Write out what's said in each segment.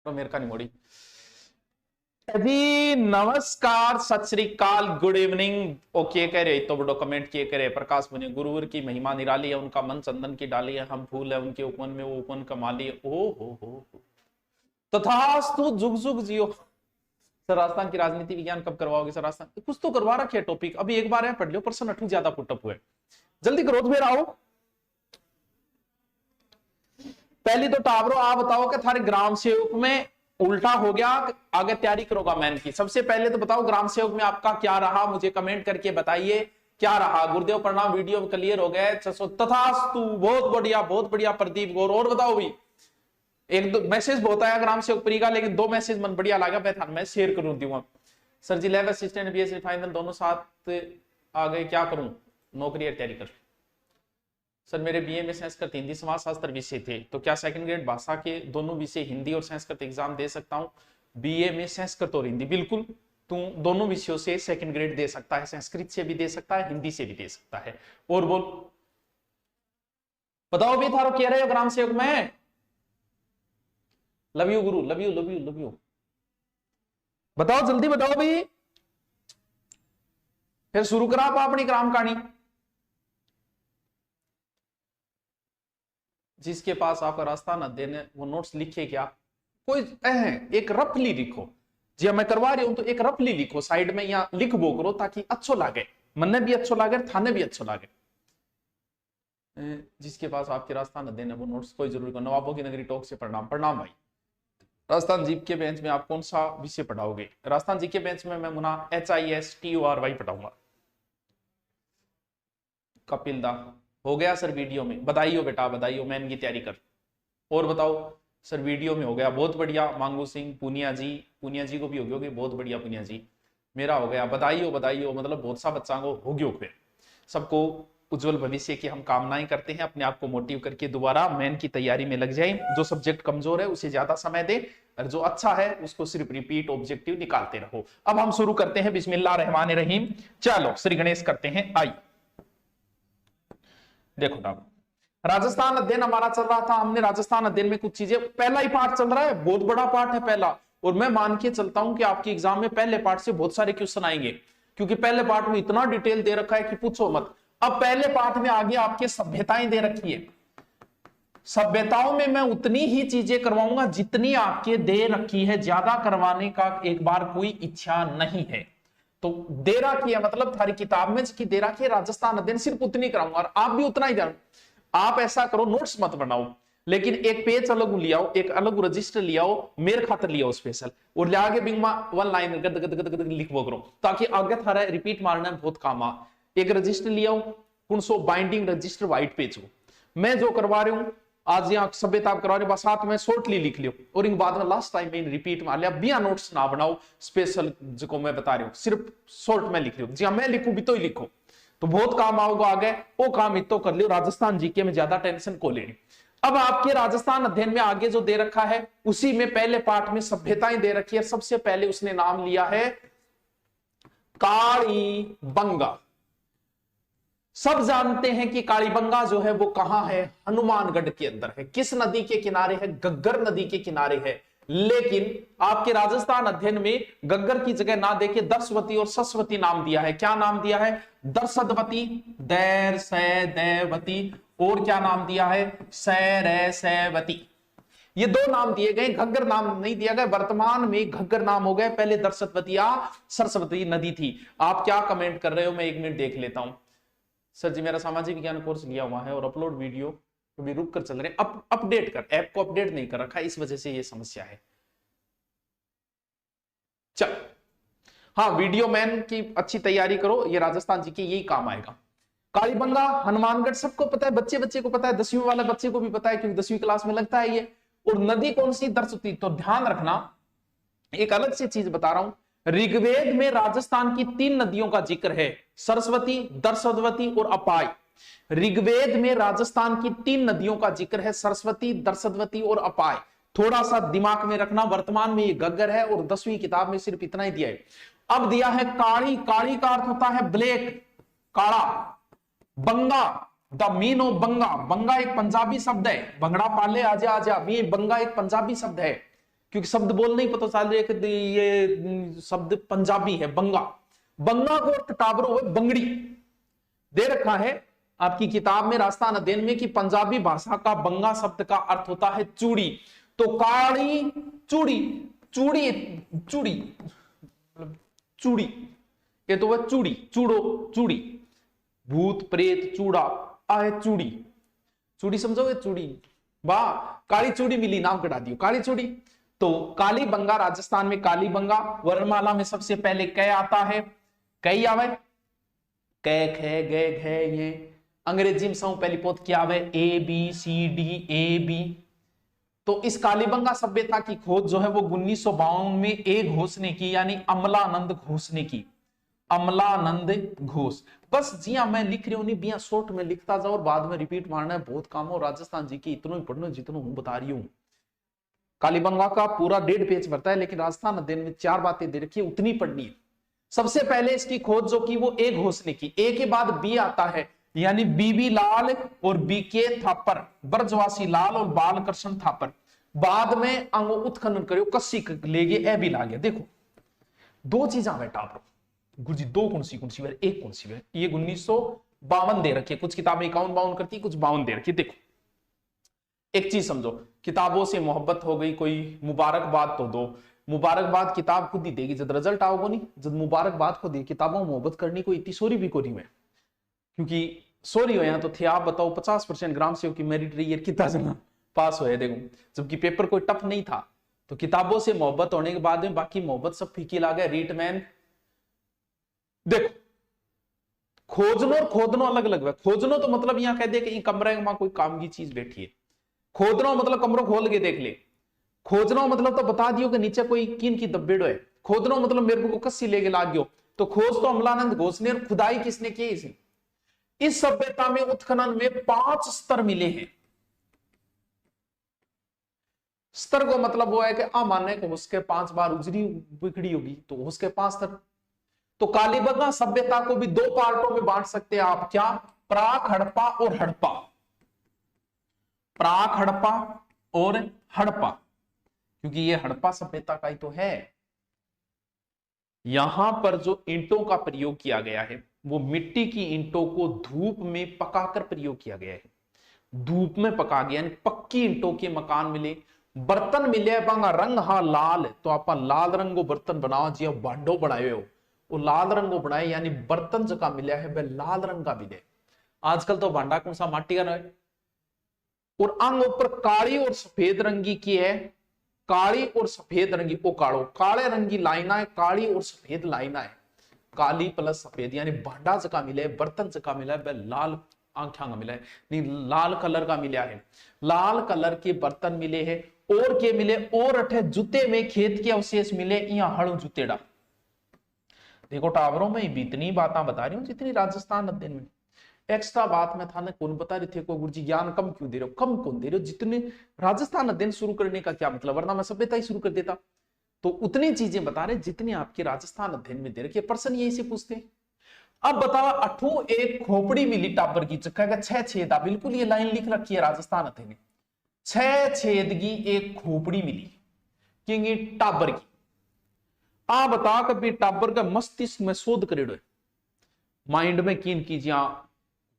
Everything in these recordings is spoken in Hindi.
तो मेरे का नहीं मोड़ी जी। नमस्कार, सत श्री अकाल, गुड इवनिंग। ओके कह रहे तो बड़ो कमेंट किए करे। प्रकाश मुनि गुरुवर की महिमा निराली है, उनका मन चंदन की डाली है, हम फूल है उनके उपवन में, वो उपवन कमाली है। ओ हो तथास्तु, जुग जुग जियो। सर राजस्थान की राजनीति विज्ञान कब करवाओगे? सर राजस्थान कुछ तो करवा रखे है टॉपिक, अभी एक बार है पढ़ लियो, प्रश्न 8 ज्यादा पुटअप हुए। जल्दी करो फिर आओ। पहली तो टावरो आप बताओ कि थारे ग्राम सेवक में उल्टा हो गया, आगे तैयारी करोगा मैन की। सबसे पहले तो बताओ ग्राम सेवक में आपका क्या रहा, मुझे कमेंट करके बताइए क्या रहा। गुरुदेव प्रणाम, वीडियो क्लियर हो गया। तथास्तु, बहुत बढ़िया प्रदीप गौर। और बताओ भी, एक दो मैसेज बहुत आया ग्राम सेवक प्री का, लेकिन 2 मैसेज मन बढ़िया लगा, मैं शेयर करूं दूंगा। सर जी लैब असिस्टेंट बीएससी फाइनल दोनों साथ आ गए, क्या करूं? नौकरी तैयारी कर। सर मेरे बीए में संस्कृत हिंदी समाज शास्त्र विषय थे, तो क्या सेकंड ग्रेड भाषा के दोनों विषय हिंदी और संस्कृत एग्जाम दे सकता हूं? बीए में संस्कृत और हिंदी, बिल्कुल तू दोनों विषयों से सेकंड ग्रेड दे सकता है, संस्कृत से भी दे सकता है, हिंदी से भी दे सकता है। और बोल बताओ भी थारो कह रहे हो ग्राम सेवक में। Love you Guru, love you love you love you. बताओ जल्दी बताओ भी, फिर शुरू करा आप अपनी ग्राम कहानी। जिसके पास आपका रास्ता न देने, वो नोट्स लिखे क्या? कोई एक रफली लिखो जी, मैं करवा रही हूं तो एक रफली लिखो साइड में, या लिख बो करो ताकि अच्छो लागे, मन भी अच्छो लागे, थाने भी अच्छो लागे। जिसके पास आपके रास्ता न देने वो नोट्स कोई जरूरी को। नवाबों की नगरी टॉक से प्रणाम। प्रणाम भाई। राजस्थान जीप के बेंच में आप कौन सा विषय पढ़ाओगे? राजस्थान जी के बेंच में मैं मुना HISTURY पढ़ाऊंगा। कपिल दा हो गया सर वीडियो में, बधाई हो बेटा, बधाई हो, मैन की तैयारी कर। और बताओ सर वीडियो में हो गया, बहुत बढ़िया। मांगू सिंह, पुनिया जी को भी हो गया, बहुत बढ़िया पुनिया जी। मेरा हो गया, बधाई हो, मतलब बहुत सा बच्चा को हो गया। फिर सबको उज्जवल भविष्य की हम कामनाएं करते हैं, अपने आप को मोटिव करके दोबारा मेन की तैयारी में लग जाए। जो सब्जेक्ट कमजोर है उसे ज्यादा समय दे, और जो अच्छा है उसको सिर्फ रिपीट ऑब्जेक्टिव निकालते रहो। अब हम शुरू करते हैं, बिस्मिल्लाह रहमान रहीम। चलो श्री गणेश करते हैं। आई देखो ना, राजस्थान अध्ययन हमारा चल रहा था, हमने राजस्थान अध्ययन में कुछ चीजें, पहला ही पार्ट चल रहा है, बहुत बड़ा पार्ट है पहला, और मैं मान के चलता हूं कि आपके एग्जाम में पहले पार्ट से बहुत सारे क्वेश्चन आएंगे, क्योंकि पहले पार्ट में इतना डिटेल दे रखा है कि पूछो मत। अब पहले पार्ट में आगे आपके सभ्यताएं दे रखी है, सभ्यताओं में मैं उतनी ही चीजें करवाऊंगा जितनी आपके दे रखी है, ज्यादा करवाने का एक बार कोई इच्छा नहीं है। तो दे रखी है मतलब थारी किताब में की दे रखी है राजस्थान अध्ययन, सिर्फ उतनी कराऊंगा, और आप भी उतना ही जानो। आप ऐसा करो, नोट्स मत बनाओ, लेकिन एक पेज अलग लियाओ, एक अलग रजिस्टर लियाओ, मेरे खातर लियाओ स्पेशल, और ले आगे बिंगमा 1 लाइन गद गद गद गद लिखबो करो, ताकि आगे थारा रिपीट मारना बहुत काम आ। एक रजिस्टर लियाओ, कौन सो बाइंडिंग रजिस्टर व्हाइट पेज हो। मैं जो करवा रही हूं आज यहाँ सभ्यता करवा रहे, बस साथ में शॉर्टली लिख लियो, और इन बाद में लास्ट टाइम में रिपीट मार लिया। बिया नोट्स ना बनाओ स्पेशल, जो मैं बता रही हूँ सिर्फ शॉर्ट में लिख लियो। जी हाँ, मैं लिखूं भी तो ही लिखो, तो बहुत काम आओगे आगे, वो काम इतो कर लियो। राजस्थान जीके में ज्यादा टेंशन को लेनी। अब आपके राजस्थान अध्ययन में आगे जो दे रखा है उसी में पहले पार्ट में सभ्यताएं दे रखी है। सबसे पहले उसने नाम लिया है कालीबंगा। सब जानते हैं कि कालीबंगा जो है वो कहां है? हनुमानगढ़ के अंदर है। किस नदी के किनारे है? गग्गर नदी के किनारे है। लेकिन आपके राजस्थान अध्ययन में गग्गर की जगह ना देके दर्शवती और सस्वती नाम दिया है। क्या नाम दिया है? दर्शदवती, दैर से दैवती, और क्या नाम दिया है? सैरसैवती। ये 2 नाम दिए गए, घग्गर नाम नहीं दिया गया। वर्तमान में घग्गर नाम हो गए, पहले दर्शदवती या सरस्वती नदी थी। आप क्या कमेंट कर रहे हो? मैं 1 मिनट देख लेता हूं। सर जी मेरा सामाजिक विज्ञान कोर्स लिया हुआ है और अपलोड वीडियो भी रुक कर चल रहे हैं। अपडेट कर, ऐप को अपडेट नहीं कर रखा, इस वजह से ये समस्या है। चल हाँ, वीडियो मैन की अच्छी तैयारी करो, ये राजस्थान जी के यही काम आएगा। कालीबंगा हनुमानगढ़ सबको पता है, बच्चे बच्चे को पता है, 10वीं वाले बच्चे को भी पता है, क्योंकि 10वीं क्लास में लगता है ये। और नदी कौन सी? दर्शवती। तो ध्यान रखना, एक अलग से चीज बता रहा हूं, ऋग्वेद में राजस्थान की 3 नदियों का जिक्र है, सरस्वती, दर्शदवती और अपाय। ऋग्वेद में राजस्थान की 3 नदियों का जिक्र है, सरस्वती, दर्शदवती और अपाय। थोड़ा सा दिमाग में रखना, वर्तमान में ये गग्गर है और 10वीं किताब में सिर्फ इतना ही दिया है। अब दिया है काली। काली का अर्थ होता है ब्लैक, काला। बंगा, द मीन ऑफ बंगा। बंगा एक पंजाबी शब्द है, भंगड़ा पाले आजा आजा, ये बंगा एक पंजाबी शब्द है। क्योंकि शब्द बोलने ही पता चल रहा है कि ये शब्द पंजाबी है। बंगा, बंगा को अर्थ टाबरो है बंगड़ी। दे रखा है आपकी किताब में राजस्थान अध्ययन में कि पंजाबी भाषा का बंगा शब्द का अर्थ होता है चूड़ी। तो काली चूड़ी, चूड़ी चूड़ी चूड़ी, ये तो वह चूड़ी, चूड़ो चूड़ी, भूत प्रेत चूड़ा आए चूड़ी, चूड़ी समझोगे चूड़ी, वाह काली चूड़ी मिली, नाम कटा दियो काली चूड़ी। तो काली बंगा राजस्थान में काली बंगा। वर्णमाला में सबसे पहले कै आता है, कई आवे, कै खे गे घे ये। अंग्रेजी में सब पहली पोत क्या आवे, A B C D A B. तो इस कालीबंगा सभ्यता की खोज जो है वो 1952 में एक घोष ने की, यानी अमलानंद घोष ने की, अमलानंद घोष। बस जी हाँ मैं लिख रही हूं, नहीं बिया शॉर्ट में लिखता जाओ और बाद में रिपीट मारना है, बहुत काम हो राजस्थान जी की, इतना ही पढ़ना जितना हूं बता रही हूं। कालीबंगा का पूरा 1.5 पेज भरता है, लेकिन राजस्थान अध्ययन में 4 बातें दे रखी है, उतनी पढ़नी है। सबसे पहले इसकी खोज जो की वो ए घोष ने की। ए के बाद बी आता है, यानी बीबी लाल और बीके थापर, ब्रजवासी लाल और बालकृष्ण थापर। बाद में अंगो उत्खनन करो, कस्सी ले गए, ए भी ला गया। देखो 2 चीजा बेटा गुरुजी, 2 कौन सी है, 1 कौन सी है। ये 1952 दे रखी है, कुछ किताबें 51-52 करती, कुछ 52 दे रखी है। देखो एक चीज समझो, किताबों से मोहब्बत हो गई, कोई मुबारकबाद तो दो। मुबारकबाद किताब खुद ही देगी, जब रिजल्ट आओगे नहीं, जब मुबारकबाद खुद दी, किताबों में मोहब्बत करनी कोई इतनी सोरी भी कोरी में, क्योंकि सोरी हो यहाँ तो थे आप बताओ 50% ग्राम सेवक की मेरिट रही है, कितना जना पास हो, देखो जबकि पेपर कोई टफ नहीं था। तो किताबों से मोहब्बत होने के बाद में बाकी मोहब्बत सब फीकी ला गया। रीटमैन देखो, खोजनो और खोदनो अलग अलग है। खोजनो तो मतलब यहां कह दे कि कमरे में कोई काम की चीज बैठी है, खोदनो मतलब कमरों खोल के देख ले, खोजना मतलब तो बता दियो कि नीचे कोई किन की दब्बेड़ो है, खोदनो मतलब मेरे को कस्सी लेके लाग गयो। तो खोज तो अमलानंद घोष ने, और खुदाई किसने की इसे। इस सभ्यता में उत्खनन में 5 स्तर मिले हैं। स्तर को मतलब वो है कि माने को उसके 5 बार उजरी बिगड़ी होगी, तो उसके 5 स्तर। तो कालीबंगा सभ्यता को भी 2 पार्टों में बांट सकते हैं आप, क्या, प्राक हड़प्पा और हड़प्पा, प्राक हड़प्पा और हड़प्पा, क्योंकि ये हड़प्पा सभ्यता का ही तो है। यहां पर जो ईंटों का प्रयोग किया गया है वो मिट्टी की ईंटों को धूप में पकाकर प्रयोग किया गया है। धूप में पका गया, यानी पक्की ईंटों के मकान मिले। बर्तन मिले बांगा रंग हा लाल, तो आप लाल रंगो बर्तन बनाओ जी, भांडो बनाए हो वो लाल रंगो बनाए, यानी बर्तन जो का मिला है वह लाल रंग का मिले। आजकल तो भांडा कौन सा माटी का है। और अंग ऊपर काली और सफेद रंगी की है, काली और सफेद रंगी, ओ कालो काले रंगी लाइना है, काली और सफेद लाइना है, काली प्लस सफेद, यानी भांडा जका मिले, बर्तन जका मिला है वह लाल आंखा का मिला है, नहीं लाल कलर का मिला है। लाल कलर के बर्तन मिले हैं। और के मिले, और अठे जूते में खेत के अवशेष मिले, यहाँ हड़ू जूतेड़ा। देखो टावरों में भी इतनी बातें बता रही हूँ जितनी राजस्थान अध्ययन में। एक्स्ट्रा बात में था ना कौन बता रहे थे को गुरुजी ज्ञान कम क्यों दे रहे हो, कम कौन दे रहे हो, जितने राजस्थान अध्ययन शुरू करने का क्या मतलब, वरना मैं सभ्यता ही शुरू कर देता। तो उतनी चीजें बता रहे जितनी आपके राजस्थान अध्ययन में दे रखी है। प्रश्न यही से पूछते हैं, अब बताओ अठू एक खोपड़ी मिली टाबर की, चक्का का 6 छेद, बिल्कुल ये लाइन लिख रखी है राजस्थान अध्ययन में, 6 छेद की एक खोपड़ी मिली क्योंकि टाबर की। आ बता कभी टाबर का मस्तिष्क में शोध करेड़ो है, माइंड में कीन कीजिए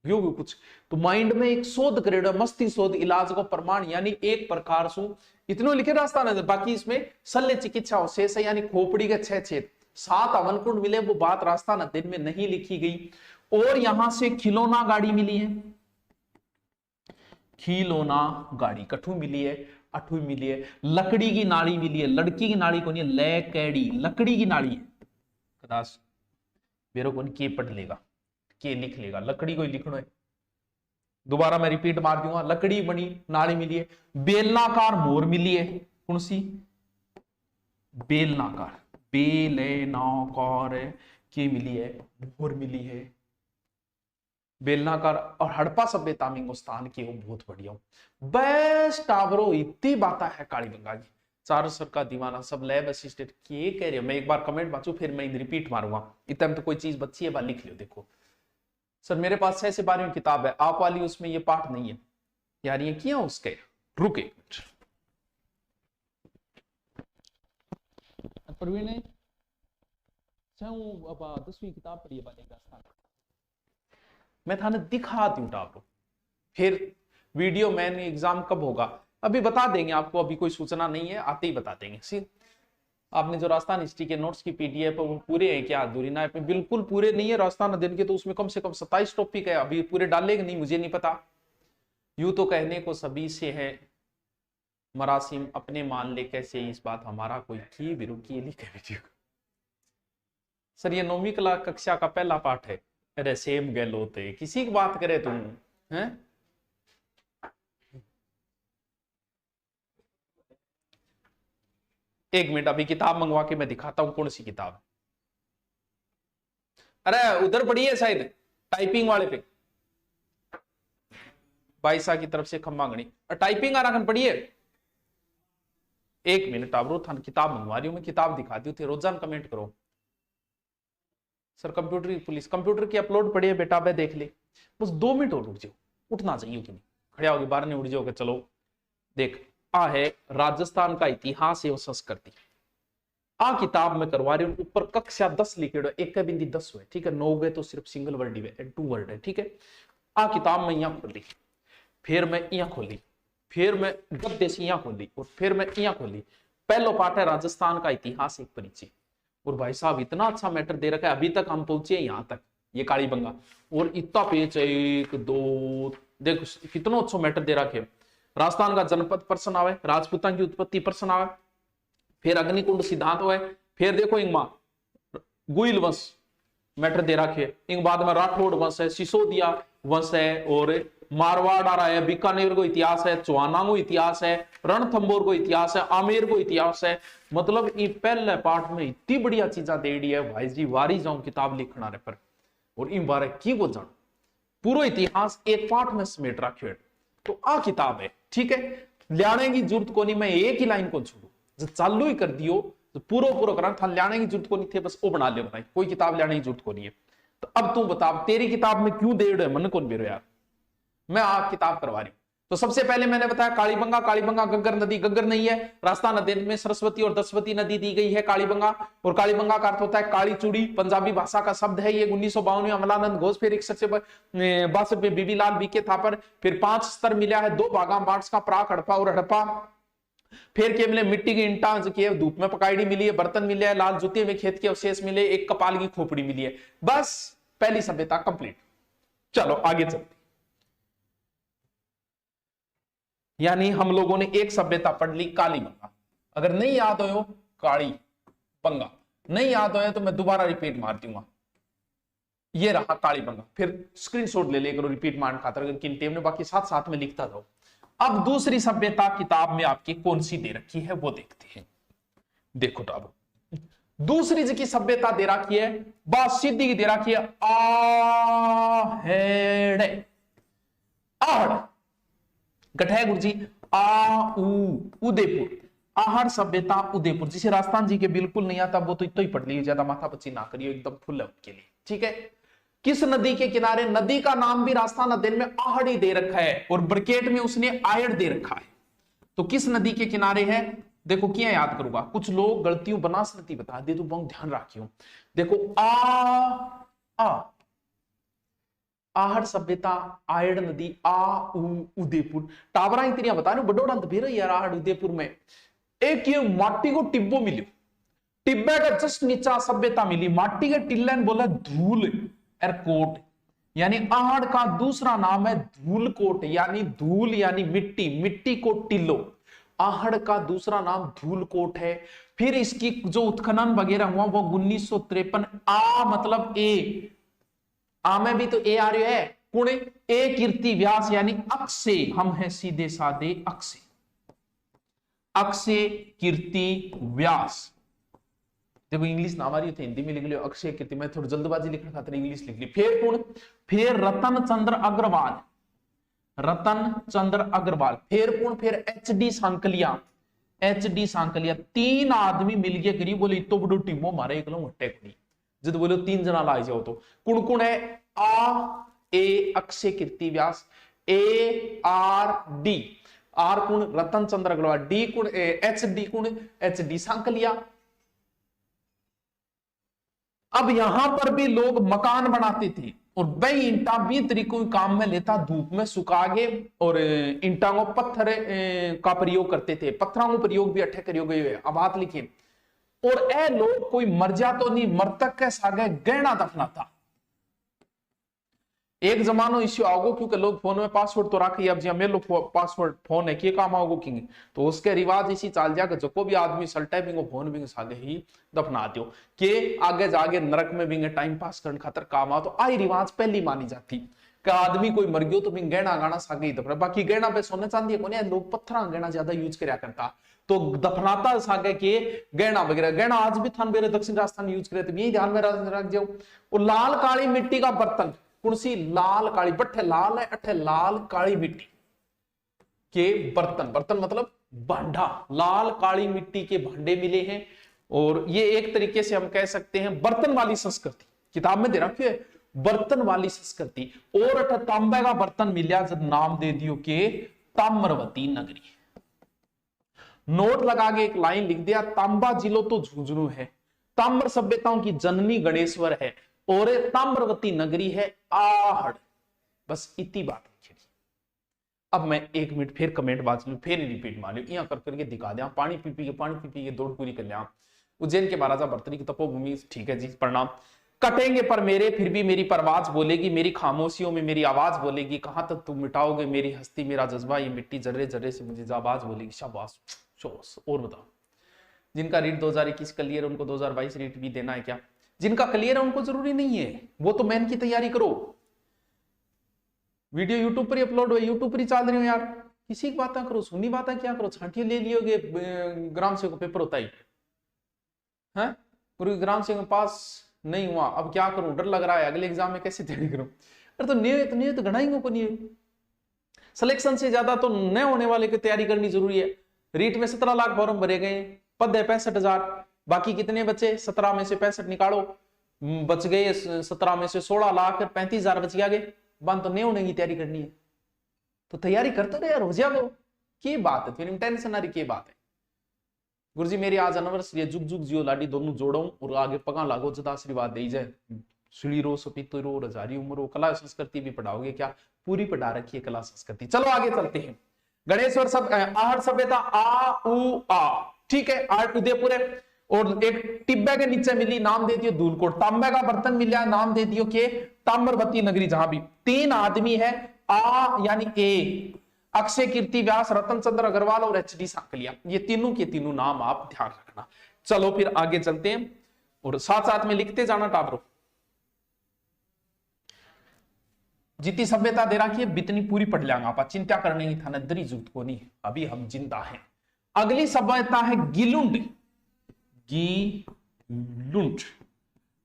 यो भी कुछ, तो माइंड में एक शोध करेड़ो, मस्तिष्क शोध इलाज को प्रमाण, यानी एक प्रकार से इतनो लिखे रास्ता नहीं, बाकी इसमें शल्य चिकित्सा अवशेष है, यानी खोपड़ी के 6 छेद, 7 अवनकुंड मिले, वो बात राजस्थान अध्ययन में नहीं लिखी गई। और यहां से खिलौना गाड़ी मिली है, खिलौना गाड़ी कठू मिली है, अठू मिली है। लकड़ी की नाड़ी मिली है, लड़की की नाड़ी को नहीं, लकड़ी लकड़ी की नाड़ी है, कदाच मेरे को के पढ़ लेगा, के लिख लेगा, लकड़ी को ही लिखना है। दोबारा मैं रिपीट मार दूंगा, लकड़ी बनी नाड़ी मिली है। बेलनाकार मोर मिली है, कौन सी, बेलनाकार, बेलनाकार के मिली है, मोर मिली है, बेलनाकार। और हड़प्पा सभ्यता में स्थान के हो बहुत बढ़िया बेस्ट टावरो, इतनी बात है कालीबंगा की। चारों सर का दीवाना सब लैब असिस्टेंट के कह रहे हो, मैं एक बार कमेंट बांचू फिर मैं रिपीट मारूंगा, इतना में तो कोई चीज बच्ची है बात लिख लो। देखो सर मेरे पास 6 से 12वीं किताब है, आप वाली उसमें ये पाठ नहीं है यार, ये किया उसके, रुके प्रवीण ने 10वीं किताब पढ़ी है राजस्थान, मैं थाने दिखा दूं टाप, फिर वीडियो मैन एग्जाम कब होगा अभी बता देंगे आपको, अभी कोई सूचना नहीं है, आते ही बता देंगे। सी आपने जो राजस्थान हिस्ट्री के नोट्स की पीडीएफ है वो पूरे हैं क्या अधूरी ना, बिल्कुल पूरे नहीं है राजस्थान अध्ययन के, तो उसमें कम से कम 27 टॉपिक है, अभी पूरे डालेंगे नहीं मुझे नहीं पता। यूं तो कहने को सभी से है मरासिम अपने मान ले, कैसे इस बात हमारा कोई की बिरुकी लिखे वीडियो। सर ये 9वीं कक्षा का पहला पाठ है। अरे सेम गहलोते किसी की बात करे तुम हैं? एक मिनट अभी किताब मंगवा के मैं दिखाता हूं कौन सी किताब। अरे उधर पड़ी है शायद टाइपिंग वाले पे, बाईसा की तरफ से खम्बागणी टाइपिंग आराखन पड़ी है। एक मिनट आप थान किताब मंगवा रही हूं मैं, किताब दिखा दी थे, रोजाना कमेंट करो। सर कंप्यूटर की पुलिस, कंप्यूटर की अपलोड पड़ी है बेटा, मैं देख ले, बस 2 मिनट और रुक जाओ, उठना चाहिए कि नहीं, खड़े होगे बाहर नहीं उठ जाओगे। चलो देख आ है राजस्थान का इतिहास एवं संस्कृति, आ किताब में करवा रही हूं, ऊपर कक्षा 10 लिखे हुए, एक का बिंदी 10 हुए, ठीक है, 9 गए तो सिर्फ सिंगल वर्ड है, 2 वर्ड है, ठीक है। आ किताब में यहां खोली, फिर मैं यहां खोली, फिर मैं गद्दे से यहां खोली, और फिर मैं यहां खोली। पहला पाठ है राजस्थान का इतिहास एक परिचय, और भाई साहब इतना अच्छा मैटर दे रखा है, अभी तक हम पहुंचे यहां तक, ये कालीबंगा, और इतना पेज 1 2 देखो कितना अच्छा मैटर दे रखे। राजस्थान का जनपद प्रश्न आवे, राजपूतां की उत्पत्ति प्रश्न आवे, फिर अग्निकुंड सिद्धांत हुए, फिर देखो इंगमा गुइल वंश मैटर दे रखे, इंग बाद में राठौड़ वंश है, सिसोदिया वंश है, और मारवाड़ आ रहा है, बीकानेर को इतिहास है, चौहाना को इतिहास है, रणथंबोर को इतिहास है, आमेर को इतिहास है। मतलब ये पहले पार्ट में इतनी बढ़िया चीजा दे दी है भाई जी, वारी जाऊं किताब लिखना रे पर, और इन बारे की वो जान पूरा इतिहास एक पार्ट में समेट रखे है। तो आ किताब है, ठीक है, लियाने की जरूरत को नहीं, मैं एक ही लाइन को छोड़ू, जो चालू ही कर दियो तो पूरा करा था, लियाने की जरूरत को नहीं थे, बस वो बना लियो, बताई कोई किताब लियाने की जरूरत को नहीं है। तो अब तू बता तेरी किताब में क्यों दे रहे मन कौन बेरो यार, मैं आप किताब करवा रही हूं। तो सबसे पहले मैंने बताया कालीबंगा, कालीबंगा गग्गर नदी, गग्गर नहीं है, राजस्थान अध्ययन में सरस्वती और दसवती नदी दी गई है कालीबंगा, और कालीबंगा का अर्थ होता है काली चूड़ी, पंजाबी भाषा का शब्द है ये। 1952 में अमलानंद घोष, फिर 61 में बीबीलाल बीके थापर, फिर 5 स्तर मिला है, 2 भागा बांट्स का, प्राक हड़प्पा और हड़प्पा, फिर के मिले मिट्टी की इंटा की धूप में पकाई मिली है, बर्तन मिले है, लाल जूते में खेत के अवशेष मिले, एक कपाल की खोपड़ी मिली है, बस पहली सभ्यता कंप्लीट। चलो आगे चलते, यानी हम लोगों ने एक सभ्यता पढ़ ली कालीबंगा, अगर नहीं याद हो काली बंगा नहीं याद हो तो मैं दोबारा रिपीट मार दूंगा, ये रहा कालीबंगा, फिर स्क्रीनशॉट ले लेकर रिपीट मारने खातर अगर किन टेम ने, बाकी साथ साथ में लिखता जाओ। अब दूसरी सभ्यता किताब में आपकी कौन सी दे रखी है वो देखते हैं। देखो तो अब दूसरी जी की सभ्यता दे रखी है, बात सीधी की दे रखी है, आहेड़, आहड़ गठे गुरु जी, उदयपुर, आहड़ सभ्यता उदयपुर, जिसे राजस्थान जी के बिल्कुल नहीं आता वो तो इतना ही पढ़ लीजिए, ज्यादा माथा पच्ची ना करिए, एकदम फुल है उनके लिए, ठीक है। किस नदी के किनारे, नदी का नाम भी राजस्थान अध्ययन में आहड़ ही दे रखा है, और ब्रैकेट में उसने आयड़ दे रखा है, तो किस नदी के किनारे है, देखो क्या याद करूंगा, कुछ लोग गलतियों बनास नदी बता दे तो बहुत ध्यान रखियो। देखो आहड़ सभ्यता, आयड़ नदी, उदयपुर, टावरा इतनी बता रहे बड़ोड़ा फिर यार आहड़ उदयपुर में एक ये माटी को टिब्बो मिलो, टिब्बे का जस्ट नीचा सभ्यता मिली, माटी के टिल्ले बोला धूल एयरकोट, यानी आहड़ का दूसरा नाम है धूलकोट, यानी धूल यानी मिट्टी, मिट्टी को टिल्लो, आहड़ का दूसरा नाम धूलकोट है। फिर इसकी जो उत्खनन वगैरह हुआ वो 1953, आ मतलब ए, आ में भी तो ए आ रही है, कुण ए कीर्ति व्यास, यानी अक्षे, हम है सीधे साधे अक्षे, अक्षय कीर्ति व्यास, देखो इंग्लिश ना हमारी थे, हिंदी में लिख लियो अक्षय कीर्ति, मैं थोड़ी जल्दबाजी लिखने खातिर इंग्लिश लिख ली। फिर कौन, फिर रतन चंद्र अग्रवाल, रतन चंद्र अग्रवाल, फिर कौन, फिर एचडी सांकलिया, एचडी सांकलिया, 3 आदमी मिल गए गरीब, बोले इतो बड़ो टीमो मारे एक हट्टे, जब बोलो 3 जना ला जाओ तो कुण कुण है, आ ए अक्षय कीर्ति व्यास, ए आर डी, आर कुण रतन चंद्र अग्रवाल, डी कुण एच डी कुण एच डी सांकलिया, अब यहां पर भी लोग मकान बनाते थे और वही ईंटा भी तरीकों काम में लेता, धूप में सुखा के और ईंटा को पत्थर का प्रयोग करते थे, पत्थरों को प्रयोग भी अठे करियो गए। अब बात लिखिए, और ए लोग कोई मर जा तो नहीं, मरतक के सागे गहना दफना था। एक जमानो इश्यू आओगे क्योंकि लोग फोन में पासवर्ड तो रखे, अब जी मेरे पासवर्ड फोन है, काम आओगे कि तो उसके रिवाज इसी चाल जा जो भी आदमी सल्टा भी फोन भी आगे ही दफना दो के आगे जागे नरक में भी टाइम पास करने खातर काम आ। तो आई रिवाज पहली मानी जाती कि आदमी कोई मर गयो तो भी गहना गाना सागे ही दफना, बाकी गहना पे सोने चांदी को नहीं, लोग पत्थर गहना ज्यादा यूज करया करता, तो दफनाता सागे के गहना वगैरह। गहना आज भी थान मेरे दक्षिण राजस्थान यूज करे, तो यही ध्यान में रख जाओ। और लाल काली मिट्टी का बर्तन, कुर्सी लाल काली, बट्ठे लाल है, अट्ठे लाल काली मिट्टी के बर्तन, बर्तन मतलब भांडा, लाल काली मिट्टी के भांडे मिले हैं। और ये एक तरीके से हम कह सकते हैं बर्तन वाली संस्कृति, किताब में दे रखी है बर्तन वाली संस्कृति। और अट्ठे तांबे का बर्तन मिला, जब नाम दे दियो के ताम्रवती नगरी। नोट लगा के एक लाइन लिख दिया, तांबा जिलो तो झुंझुनू है, ताम्र सभ्यताओं की जननी गणेश्वर है, और ताम्रवती नगरी है आहड़। बस इतनी बात लिखी। अब मैं 1 मिनट फिर कमेंट बात लू, फिर रिपीट मान लू, यहाँ कर करके दिखा दिया, पानी पी पी के दौड़ पूरी कर लिया। उज्जैन के महाराजा भर्तृहरि की तपोभूमि, ठीक है जी, प्रणाम। कटेंगे पर मेरे, फिर भी मेरी परवाज बोलेगी, मेरी खामोशियों में मेरी आवाज बोलेगी, कहां तक तुम मिटाओगे मेरी हस्ती मेरा जज्बा, ये मिट्टी जर्रे जर्रे से मुझे आवाज बोलेगी। शाबाश। और बताओ, जिनका रीट 2021 क्लियर, उनको 2022 रीट भी देना है क्या? जिनका क्लियर है उनको जरूरी नहीं है, वो तो मेन की तैयारी करो। वीडियो यूट्यूब पर ही अपलोड हो, यूट्यूब पर ही चल रही हो यार, किसी की बातें करो, सुनी बातें क्या करो, छांटिए ले लियोगे। ग्राम सेवक पेपर होता ही है, पूरी ग्राम सेवक पास नहीं हुआ, अब क्या करूं, डर लग रहा है, अगले एग्जाम में कैसे तैयारी करूं। अरे तो नियत गणाएंगे को नहीं, सिलेक्शन से ज्यादा तो न होने वाले की तैयारी करनी जरूरी है। रीट में 17 लाख फॉर्म भरे गए, पद है 65,000, बाकी कितने बचे? 17 में से 65 निकालो, बच गए 17 में से 16 लाख, 35,000 बच गया। बंद तो नहीं होने की तैयारी करनी है, तो तैयारी करते रहे यार, हो जाओ। की बात है फिर टेंशन आ रही, की बात है। गुरुजी मेरी आज एनिवर्सरी है, जुग जुग जियो लाडी दोनों जोड़ो और आगे पगा लागो, जदा आशीर्वाद दे जाए, सुली रो सपीतो रो, रजारी उम्र हो। कला संस्कृति भी पढ़ाओगे क्या? पूरी पढ़ा रखी है कला संस्कृति। चलो आगे चलते हैं। गणेश्वर सब आहड़ सभ्यता, आ उ आ, ठीक है, आठ उदयपुर है। और एक टिब्बे के नीचे मिली, नाम दे दियो धूलकोट। तांबे का बर्तन मिला, नाम दे दियो के ताम्रवती नगरी। जहां भी 3 आदमी है, आ यानी ए, अक्षय कीर्ति व्यास, रतन चंद्र अग्रवाल और एचडी सांकलिया, ये तीनों के तीनों नाम आप ध्यान रखना। चलो फिर आगे चलते हैं और साथ साथ में लिखते जाना टाबरो। जितनी सभ्यता दे रखी है बितनी पूरी पढ़ लेंगे आप, चिंता करने की थाना दरी जरूरत को नहीं, अभी हम जिंदा हैं। अगली सभ्यता है गिलुंड। गिलुंड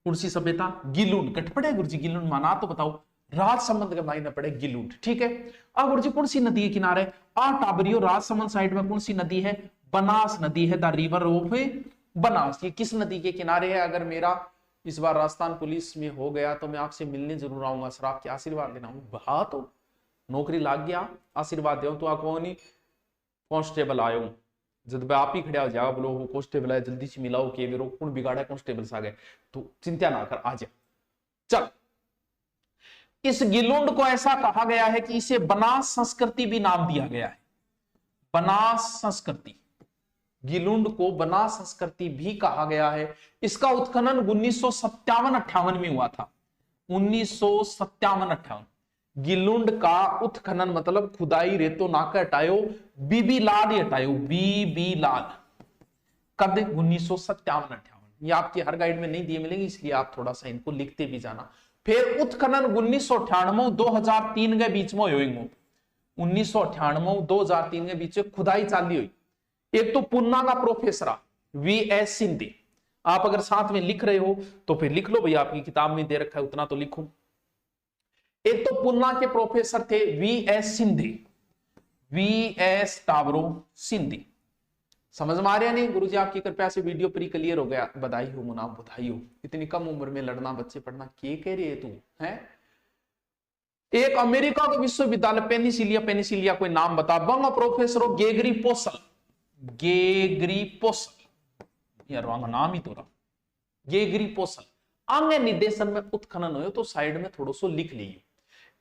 कौन सी सभ्यता? गिलुंड। कट पड़े गुरुजी गिलुंड माना तो बताओ। राजसमंद के मायने पड़े गिलुंड, ठीक है। अब गुरुजी कौन सी नदी के किनारे? टाबरियो राजसमंद साइड में कौन सी नदी है? बनास नदी है, द रिवर ऑफ बनास। ये किस नदी के किनारे है? अगर मेरा इस बार राजस्थान पुलिस में हो गया तो मैं आपसे मिलने जरूर आऊंगा सर, आपके आशीर्वाद लेना हूं। हाँ तो नौकरी लाग गया, आशीर्वाद दो तो आप कौन ही कांस्टेबल आयो, जब आप ही खड़ा हो जाओ, बोलो वो कांस्टेबल है, जल्दी से मिलाओ के वीरो कौन बिगाड़ा कांस्टेबल से आ गए, तो चिंता ना कर, आ जा। चल, इस गिलुंड को ऐसा कहा गया है कि इसे बनास संस्कृति भी नाम दिया गया है। बनास संस्कृति, गिलुंड को बनास संस्कृति भी कहा गया है। इसका उत्खनन 1957-58 में हुआ था। 1957-58 गिलुंड का उत्खनन मतलब खुदाई, रेतो नाका हटायो, बीबी लाल हटायो, बीबी लाल। कब? 1957-58। ये आपकी हर गाइड में नहीं दिए मिलेंगे, इसलिए आप थोड़ा सा इनको लिखते भी जाना। फिर उत्खनन 1998-2003 के बीच में होएंगे। 1998-2003 के बीच में खुदाई चाली हुई। एक तो पुन्ना का प्रोफेसर वीएस सिंधे, आप अगर साथ में लिख रहे हो तो फिर लिख लो भैया, आपकी किताब में दे रखा है उतना तो लिखो। एक तो पुन्ना के प्रोफेसर थे वीएस सिंधे, वीएस टाबरो सिंधे। समझ में आ रहा नहीं? गुरुजी आपकी कृपया से वीडियो प्री क्लियर हो गया, बधाई हो मुनाफ, बधाई हो। इतनी कम उम्र में लड़ना, बच्चे पढ़ना, क्या कह रही है तू है? एक अमेरिका का विश्वविद्यालय पेनिसिलिया कोई नाम बता, बंग प्रोफेसर गेगरी पोसल, गेगरी पोसल, यार वहां नाम ही तो रहा, गेगरी पोसल। आगे निर्देशन में उत्खनन हो तो साइड में थोड़ा सो लिख लीजिए।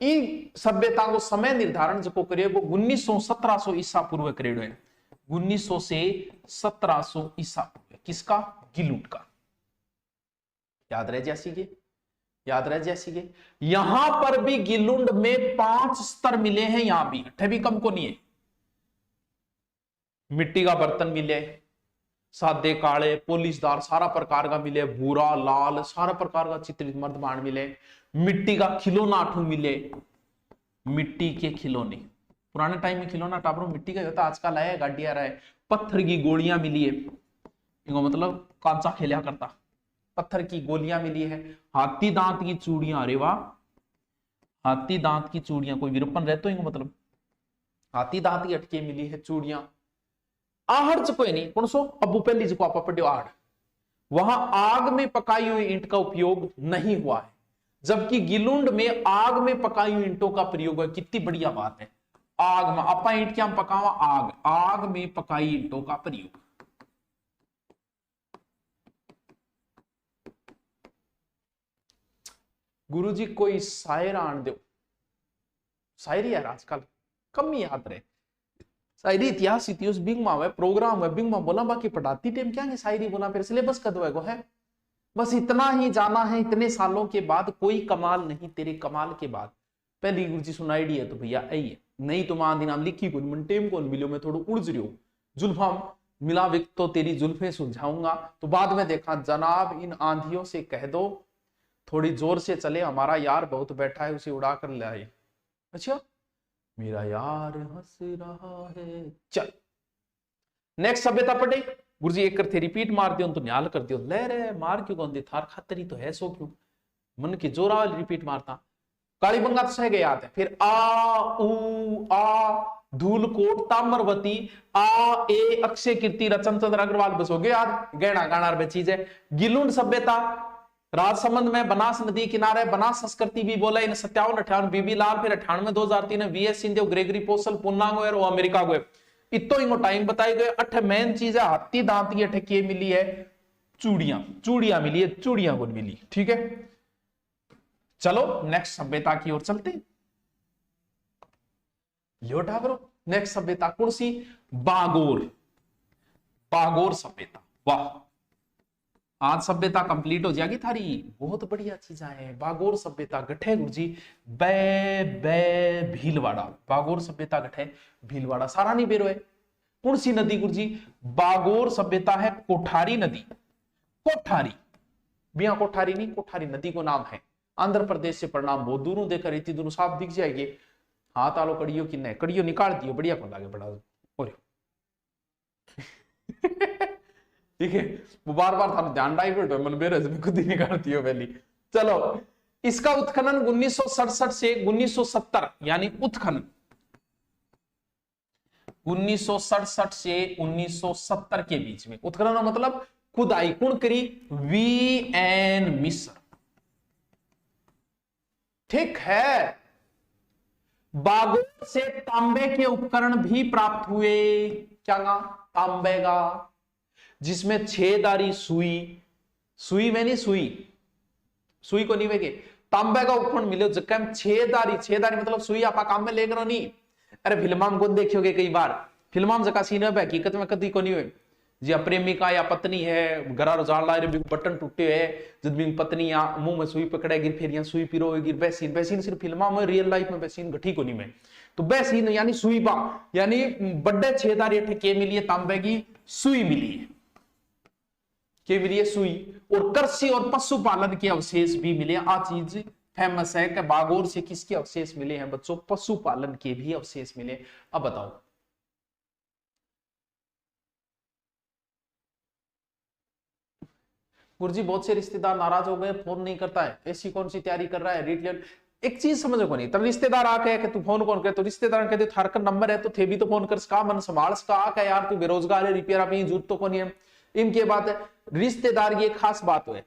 इन सभ्यता को समय निर्धारण जो करिए वो 1900-1700 ईसा पूर्व करेड़ है। 1900 से 1700 ईसा पूर्व किसका? गिलुंड का। याद रह जैसी के, याद रह जैसी के। यहां पर भी गिलुंड में 5 स्तर मिले हैं, यहां भी 8 भी कम को नहीं है। मिट्टी का बर्तन मिले, सादे काले पोलिसदार सारा प्रकार का मिले, भूरा लाल सारा प्रकार का चित्रित मर्दबान मिले, मिट्टी का खिलौना आठू मिले, मिट्टी के खिलौने। पुराने टाइम में खिलौना टापरो मिट्टी का होता, आजकल आया गाड़ी आ रहा है। पत्थर की गोलियां मिली है, इनको मतलब कांचा खेला करता, पत्थर की गोलियां मिली है। हाथी दांत की चूड़ियां, अरे वाह, हाथी दांत की चूड़ियां, कोई विरूपण रहते इनको मतलब हाथी दांत की अटके मिली है चूड़ियां। आहड़ च कोई नहीं, कौन सो अबू पहली जो आपा पढ़ो आहड़, वहां आग में पकाई हुई ईंट का उपयोग नहीं हुआ है, जबकि गिलुंड में आग में पकाई हुई ईंटों का प्रयोग है। कितनी बढ़िया बात है। आग में आपा ईंट क्या पकावा, आग, आग में पकाई ईंटों का प्रयोग। गुरुजी कोई शायर आन दो, शायरी यार आजकल कम ही याद रहे। शायरी इतिहास इतिहास बिंगमा है, प्रोग्राम है बिंगमा बोला, बाकी पढ़ाती टाइम क्या है शायरी बोला, फिर सिलेबस का दो है। बस इतना ही जाना है, इतने सालों के बाद कोई कमाल नहीं तेरे कमाल के बाद। पहली गुरुजी सुनाई है तो भैया आई है, नहीं तो मान दिन लिखी कौन मन टेम कौन मिलो, मैं थोड़ा उलझ रही हूँ, जुल्फा मिला विक तो तेरी जुल्फे सुलझाऊंगा। तो बाद में देखा जनाब इन आंधियों से कह दो थोड़ी जोर से चले, हमारा यार बहुत बैठा है उसे उड़ा कर ले आए। अच्छा, मेरा यार हंस रहा है। चल नेक्स्ट सभ्यता पढ़े गुरुजी, एक करते रिपीट मार दियो तो न्याल कर दियो, ले रे मार क्यों कौन दी थार खातरी तो है सो क्यों, मन की जोरा वाली रिपीट मारता। काली बंगा तो सह गए याद है, फिर आ उ आ धूलकोट ताम्रवती आ ए अक्षय कीर्ति रचन चंद्र अग्रवाल बस हो गए याद, गहना गाना चीज है। गिलुंड सभ्यता राजसमंद में बनास नदी किनारे बनास संस्कृति भी बोला इन 57-58 बीबी लाल, फिर 98 2003 वीएस सिंधु ग्रेगरी पोसल पुन्ना गो और अमेरिका गो। इतो इनको टाइम बताए गए। 8 मेन चीज है, हाथी दांत की अटके मिली है, चूड़ियां, चूड़ियां मिली है, चूड़ियां को मिली। ठीक है, चलो नेक्स्ट सभ्यता की ओर चलते। योटा करो नेक्स्ट सभ्यता कौन सी? बागोर, बागोर सभ्यता। वाह, आज सभ्यता कंप्लीट हो जाएगी थारी, बहुत बढ़िया चीज है। बागोर सभ्यता गठे गुरुजी बे बे भीलवाड़ा, बागोर सभ्यता गठे भीलवाड़ा, सारा नहीं बेरो है। कौन सी नदी गुरुजी? बागोर सभ्यता है कोठारी नदी, कोठारी बिया कोठारी नहीं, कोठारी नदी को नाम है। आंध्र प्रदेश से परिणाम बहुत दूरों देखकर इतनी दूरों साफ दिख जाएगी। हाथ आलो कड़ियो की नहीं, कड़ियो निकाल दियो, बढ़िया को लागे बड़ा और ठीक है, वो बार बार था ध्यान डाइवर्ट हो, मन बेरज में खुद ही निकालती हो पहली। चलो, इसका उत्खनन 1967 से 1970 यानी उत्खनन 1967 से 1970 के बीच में उत्खनन मतलब खुदाई कौन करी? वी.एन. मिश्र। ठीक है, बागोर से तांबे के उपकरण भी प्राप्त हुए। क्या ना? तांबे का, जिसमें छेदारी सुई, सुई में नहीं सुई, सुई को नहीं वेगे, तांबे का उपकरण मिले जब छेदारी, छेदारी मतलब सुई आपा काम में लेकर नहीं। अरे फिल्मा को देखियोगे कई बार, फिल्मा में जका सीन है हकीकत में कभी को नहीं हुए जी, प्रेमिका या पत्नी है घरा रोजाड़ ला रहे बटन टूटे है, जब भी पत्नी या मुंह में सुई पकड़ेगी फिर यहाँ सुई पिरोगी, वैसीन वैसीन सिर्फ फिल्मा में, रियल लाइफ में वैसीन घटी को नहीं में। तो वैसीन यानी सुई बा, यानी बड़े छेदारी के मिली तांबे की सुई मिली है, के मिली है सुई। और कृषि और पशुपालन के अवशेष भी मिले। आ चीज फेमस है कि बागोर से किसके अवशेष मिले हैं बच्चों? पशुपालन के भी अवशेष मिले। अब बताओ, गुरुजी बहुत से रिश्तेदार नाराज हो गए, फोन नहीं करता है, ऐसी कौन सी तैयारी कर रहा है रीट। एक चीज समझो को नहीं, तो रिश्तेदार आके कि तू फोन कौन करे, तो रिश्तेदार कहते थार का नंबर है तो थे भी तो फोन कर सका, मन संभाल सका, आके यार तू बेरोजगार है, रिपेयर आप जरूरत तो कौन है। इनके बात है, रिश्तेदार की एक खास बात है,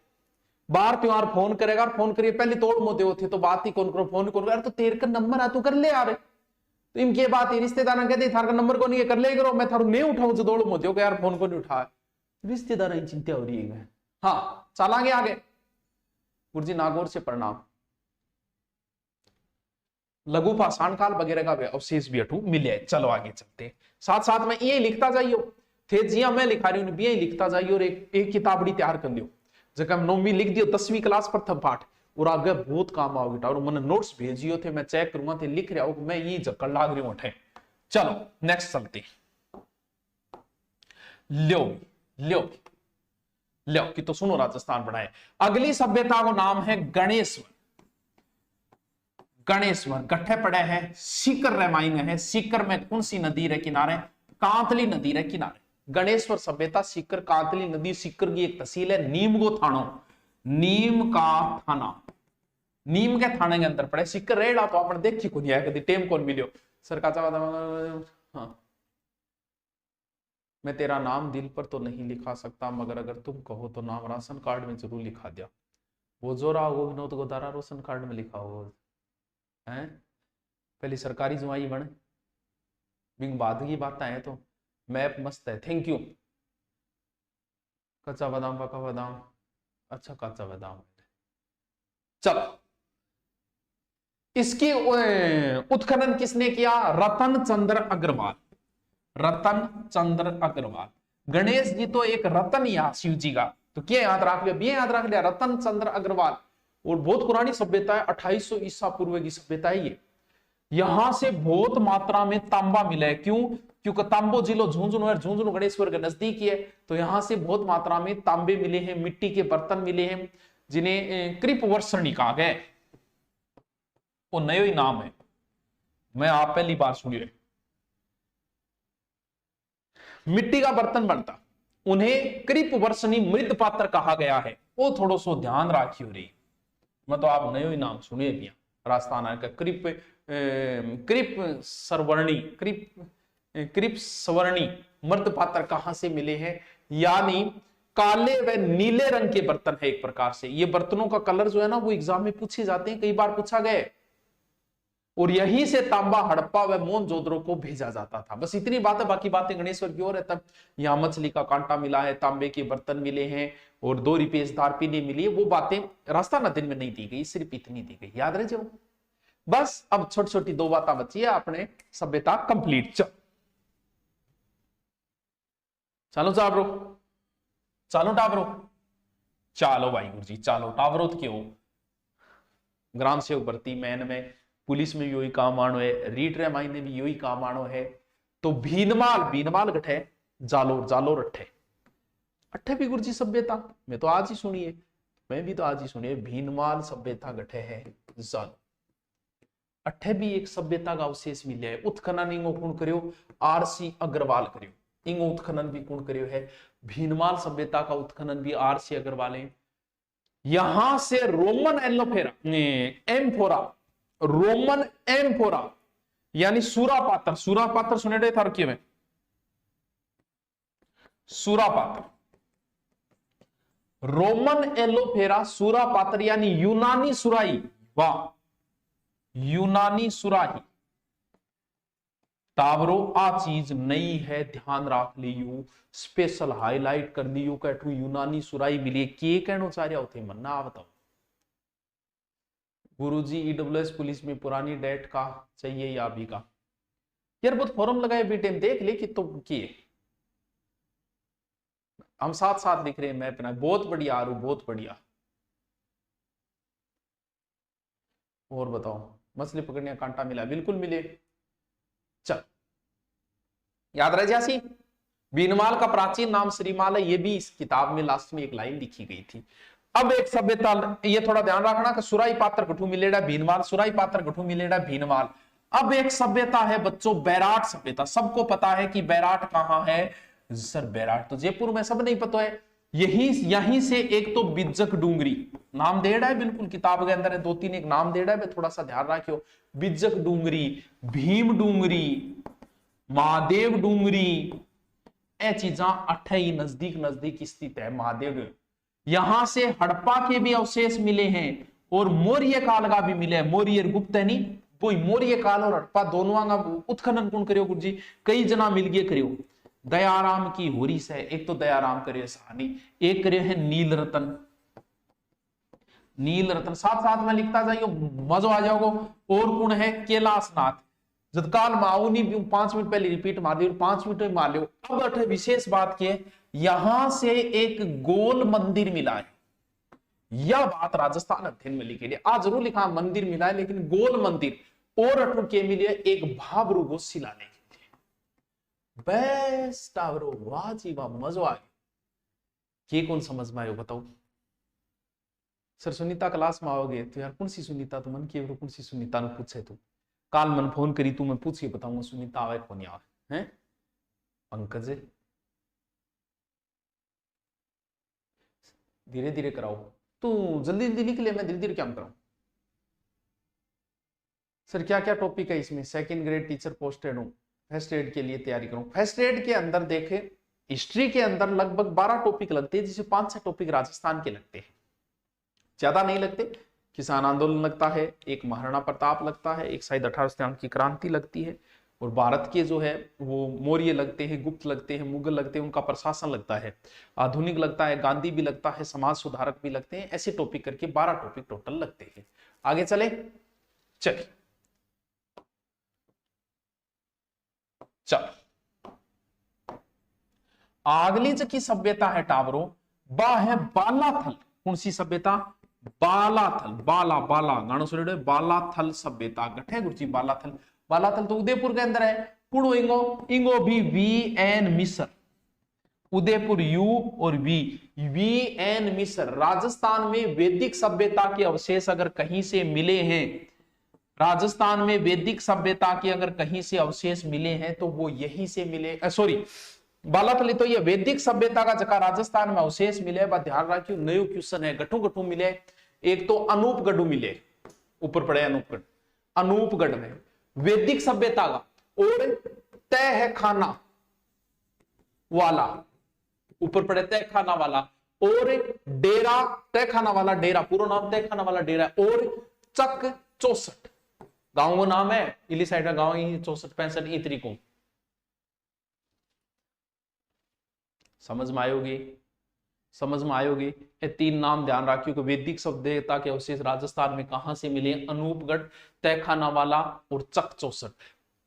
बार त्योहार फोन करेगा, फोन करिए पहले तोड़ मोते होते तो बात ही कौन करो, फोन करो यार, तो तेरे का नंबर है तू कर ले यार। तो इनके बात रिश्तेदार कहते थार का नंबर को नहीं कर ले करो, मैं थारू नहीं उठाऊ जो दौड़ मोते हो यार फोन को नहीं उठा। रिश्तेदार चिंता हो रही है। हाँ चलांगे आगे। गुरुजी नागौर से प्रणाम। लघु पाषाण काल वगैरह का अवशेष भी अठू मिले। चलो आगे चलते, साथ साथ में ये लिखता जाइयो, थे जिया मैं लिखा रही हूं भी लिखता जाइयो और एक किताबड़ी तैयार कर लियो, जगह 9वीं लिख दियो, 10वीं क्लास प्रथम पाठ, और आगे बहुत काम आओगे। और मैंने नोट्स भेजियो थे, मैं चेक करूंगा थे, लिख रहा हूं मैं, ये जक्कड़ लाग रही हूं। चलो नेक्स्ट चलते, ल्यो ल्यो ल्यो कि तो सुनो राजस्थान बनाए। अगली सभ्यता का नाम है गणेश्वर। गणेश्वर गठे पड़े हैं सीकर रेमाइन है। सीकर में कौन सी नदी रे किनारे? कांतली नदी रे किनारे। गणेश्वर सभ्यता सीकर कांतली नदी, सीकर की एक तहसील है, नीम गो थानो, नीम का थाना, नीम के थाने के अंदर पड़े। सीकर रेड़ा तो आपने देखी को नहीं है, कभी टेम कौन मिलियो सर का। हाँ, मैं तेरा नाम दिल पर तो नहीं लिखा सकता, मगर अगर तुम कहो तो नाम राशन कार्ड में जरूर लिखा दिया। वो जो रहा वो विनोद गोदारा राशन कार्ड में लिखा हो है, पहले सरकारी जुआई बन बिंग बाद की बात है। तो मैप मस्त है, थैंक यू। कच्चा बादाम पका बादाम, अच्छा कच्चा बादाम। चलो, इसकी उत्खनन किसने किया? रतन चंद्र अग्रवाल। रतन चंद्र अग्रवाल। गणेश जी तो एक रतन या शिव जी का, तो क्या याद रख लिया? ये याद रख लिया, रतन चंद्र अग्रवाल। और बहुत पुरानी सभ्यता है, 2800 ईसा पूर्व की सभ्यता है ये। यहां से बहुत मात्रा में तांबा मिला है। क्यों? क्योंकि तांबो जिलो झुंझुनू है, झुंझुनू गणेश्वर के नजदीक है, तो यहां से बहुत मात्रा में तांबे मिले हैं, मिट्टी के बर्तन मिले हैं, जिन्हें कृप वर्षणी कहा गया। वो नयो ही नाम है, मैं आप पहली बार सुनिए। मिट्टी का बर्तन बनता, उन्हें कृप वर्षणी मृद पात्र कहा गया है। वो थोड़ा सो ध्यान राखियो रे, मतलब आप नयो ही नाम सुनिए पिया। राजस्थान का कृप कृप सरवर्णी, कृप सवर्णी मृद पात्र कहां से मिले हैं? यानी काले व नीले रंग के बर्तन है एक प्रकार से। ये बर्तनों का कलर जो है ना, वो एग्जाम में पूछे जाते हैं, कई बार पूछा गया। और यहीं से तांबा हड़प्पा व मोहनजोदड़ो को भेजा जाता था। बस इतनी बात है, बाकी बातें गणेश्वर की ओर है। तब यहाँ मछली का कांटा मिला है, तांबे के बर्तन मिले हैं, और 2 रिपेशदार पीने मिली है। वो बातें राजस्थान दिन में नहीं दी गई, सिर्फ इतनी दी गई, याद रहे जो। बस अब छोटी छोटी 2 बातें बची है, अपने सभ्यता कंप्लीट। चलो टावरो, चलो टावरो, चलो भाई गुरु जी, चलो टावरो तो क्यों? ग्राम सेवक भर्ती मैन में, पुलिस में भी यही काम आनो है, रीट रे मायने भी यही काम आनो है। तो भीनमाल, भीनमाल गठे, जालोर, जालोर अट्ठे, अट्ठे भी गुरुजी सभ्यता मैं तो आज ही सुनी है, मैं भी तो आज ही सुनी है। भीनमाल सभ्यता गठे है जालो, अट्ठे भी एक सभ्यता का अवशेष मिले है। उत्खनन इंगो कौन करियो? आरसी अग्रवाल करियो। इंगो उत्खनन भी कौन करियो है? भीनमाल सभ्यता का उत्खनन भी आरसी अग्रवाल है। यहां से रोमन एलोफेरा एम्फोरा, रोमन एम्फोरा यानी सूरा पात्र, सूरा पात्र सुने रहे था रखिए में, सूरा पात्र, रोमन एलोफेरा सूरा पात्र यानी यूनानी सुराही। वाह, यूनानी सुराही। टावरो आ चीज नई है, ध्यान रख लियो, स्पेशल हाईलाइट कर दियो कैटू यूनानी सुराही मिली। के कहना चाह रहा होते मन ना बताओ गुरुजी। ईडब्ल्यूएस पुलिस में पुरानी डेट का चाहिए या अभी का? यार बहुत फॉर्म लगाए बेटे, देख ले कि तो किए, हम साथ साथ लिख रहे हैं मैप ना। बहुत बढ़िया आरू, बहुत बढ़िया। और बताओ, मछली पकड़ने का कांटा मिला? बिल्कुल मिले। चल याद रह जासी। भीनमाल का प्राचीन नाम श्रीमाल है, ये भी इस किताब में लास्ट में एक लाइन लिखी गई थी। अब एक सभ्यता, ये थोड़ा ध्यान रखना कि सुराई पात्र गठू मिलेड़ा भीनमाल, सुराई पात्र गठू मिलेड़ा भीनमाल। अब एक सभ्यता है बच्चों, बैराट सभ्यता। सबको पता है कि बैराट कहां है? सर बैराट तो जयपुर में, सब नहीं पता है। यहीं से एक तो बिज्जक डूंगरी नाम देड़ा है, बिल्कुल किताब के अंदर है, 2-3 एक नाम देड़ा है, थोड़ा सा ध्यान रखियो। बिज्जक डूंगरी, भीम डूंगरी, महादेव डूंगरी, ए चीजा अट्ठे ही नजदीक नजदीक स्थित है। महादेव, यहां से हड़प्पा के भी अवशेष मिले हैं और मौर्य काल का भी मिले। मौर्य गुप्त है नहीं, कोई मौर्य काल और हड़प्पा दोनों का उत्खनन कौन करियो गुरु जी? कई जना मिल गए करियो। दयाराम की होरी से, एक तो दयाराम करियो सहानी, एक करियो है नील रतन। नील रत्न, साथ साथ में लिखता जाइयो, मजो आ जाओगे। और कौन है? कैलाशनाथ। जतकाल माऊनी भी 5 मिनट पहले रिपीट मार दी और 5 मिनट में मार लियो। अब अठ विशेष बात की है, यहां से एक गोल मंदिर मिला है। यह बात राजस्थान अध्ययन में लिखी है, आज जरूर लिखा मंदिर मिला है, लेकिन गोल मंदिर। और अठू के मिले एक भाबरू को शिलालेख। बेस्ट आवरो, वाह जी वाह, मजो आ गया। ये कौन समझ में आयो बताओ? सर सुनीता क्लास में आओगे तो यार कौन सी सुनीता? तो मन की कौन सी सुनीता ने पूछे तू? काल मन फोन करी तू, मैं पूछ के बताऊंगा सुनीता आवे कौन आवे हैं? पंकज धीरे धीरे कराओ, तू जल्दी जल्दी लिख ले, मैं धीरे धीरे क्या कराऊं? सर क्या क्या टॉपिक है इसमें? सेकंड ग्रेड टीचर पोस्टेड हूं, फर्स्ट एड के लिए तैयारी करूं। फर्स्ट एड के अंदर देखे, हिस्ट्री के अंदर लगभग 12 टॉपिक लगते हैं, जिसे 5-6 टॉपिक राजस्थान के लगते हैं, ज्यादा नहीं लगते। किसान आंदोलन लगता है, एक महाराणा प्रताप लगता है, एक शायद 18 की क्रांति लगती है, और भारत के जो है वो मौर्य लगते हैं, गुप्त लगते हैं, मुगल लगते हैं, उनका प्रशासन लगता है, आधुनिक लगता है, गांधी भी लगता है, समाज सुधारक भी लगते हैं। ऐसे टॉपिक करके 12 टॉपिक टोटल लगते हैं। आगे चले, चलिए चलो। अगली की सभ्यता है टावरों, बा है बालाथल। कौन सी सभ्यता? बालाथल। बाला बाला गाना सुन रहे, बालाथल सभ्यता गठे गुरुजी। बालाथल, बालाथल तो उदयपुर के अंदर है। कुड़ो इंगो, इंगो भी वी एन मिस्र, उदयपुर यू और वी एन मिस्र। राजस्थान में वैदिक सभ्यता के अवशेष अगर कहीं से मिले हैं, राजस्थान में वैदिक सभ्यता के अगर कहीं से अवशेष मिले हैं तो वो यहीं से मिले। सॉरी, बालाथली तो ये वैदिक सभ्यता का जगह राजस्थान में अवशेष मिले। ध्यान रखियो, नयो क्वेश्चन है। गठू गठू मिले, एक तो अनूपगढ़ मिले, ऊपर पड़े अनूपगढ़, अनूपगढ़ में वैदिक सभ्यता का। और तय है खाना वाला, ऊपर पड़े तय खाना वाला। और डेरा, तय खाना वाला डेरा, पूरा नाम तय खाना वाला डेरा। और चक 64 गांव का नाम है, इली साइड का गांव ही 64-65 ई तरीकों। समझ में आयोगी? समझ में आयोगी? ये 3 नाम ध्यान रखियो कि वैदिक सभ्यता के अवशेष राजस्थान में कहां से मिले? अनूपगढ़, तहखाना वाला और चक 64।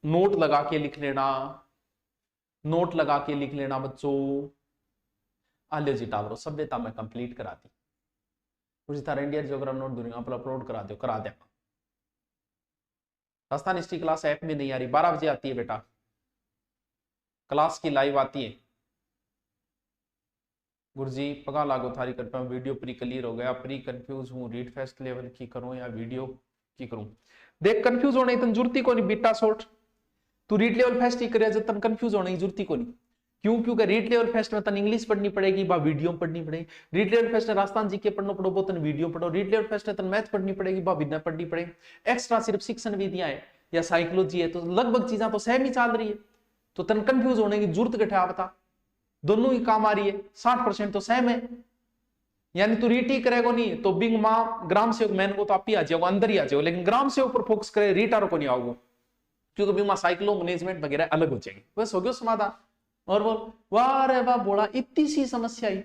नोट लगा के लिख लेना, नोट लगा के लिख लेना बच्चों। आलियो जी टावरो, सभ्यता में कंप्लीट करा दी। कुछ तारा इंडिया ज्योग्राफी नोट दूंगा, अपलोड करा दो, करा दे। राजस्थान हिस्ट्री क्लास ऐप में नहीं आ रही, 12 बजे आती है बेटा, क्लास की लाइव आती है। गुरुजी पगा लागो थारी कृपा, वीडियो प्री क्लियर हो गया, प्री कंफ्यूज हूँ, रीड फेस्ट लेवल की करूं या वीडियो की करूं? देख कंफ्यूज होने तन जरूरत ही को नहीं बीटा शॉर्ट, तू रीड लेवल फेस्ट ही करे जब तन कंफ्यूज होने की जरूरत ही को नहीं। क्यों? क्योंकि रीड लेवल फेस्ट में तन इंग्लिश पढ़नी पड़ेगी, बा वीडियो पढ़नी पड़ेगी। रीड लेवल फेस्ट में राजस्थान जी के पढ़ना पड़ो, तन वीडियो पढ़ो। रीड लेवल फेस्ट में तन मैथ पढ़नी पड़ेगी, बा विज्ञान पढ़नी पड़ेगी। एक्स्ट्रा सिर्फ शिक्षण विधियां है या साइकोलॉजी है, तो लगभग चीजें तो सेम ही चल रही है, तो तन कंफ्यूज होने की जरूरत घटा बता, दोनों ही काम आ रही है, 60% तो सेम है। यानी तू रीट ही करेगा नहीं तो बिंग मां ग्राम सेवक मैन को तो आप ही आ जाओगे, अंदर ही आ जाओगे, लेकिन ग्राम सेवक पर फोकस करे, रीटारो को नहीं आओगे, क्योंकि बिंग मां साइक्लो मैनेजमेंट वगैरह अलग हो जाएंगे। बस हो गया समाधान। और बोल वाह रे वाह, बोला इतनी सी समस्या ही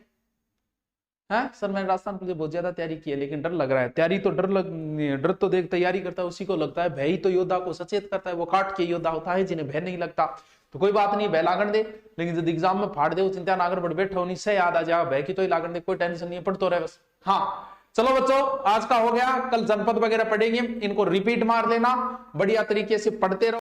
है। सर मैंने राजस्थान पुलिस बहुत ज्यादा तैयारी की है, लेकिन डर लग रहा है। तैयारी तो डर तो देख तैयारी करता है उसी को लगता है, भय तो योद्धा को सचेत करता है, वो काट के योद्धा होता है जिन्हें भय नहीं लगता। तो कोई बात नहीं, भय लागण दे, लेकिन जब एग्जाम में फाड़ दे चिंता ना कर, बैठो नहीं से याद आ जाएगा, भय की तो ही लागण दे, कोई टेंशन नहीं है, पढ़ तो रहे बस। हाँ चलो बच्चों, आज का हो गया, कल जनपद वगैरह पढ़ेंगे, इनको रिपीट मार लेना, बढ़िया तरीके से पढ़ते रहो।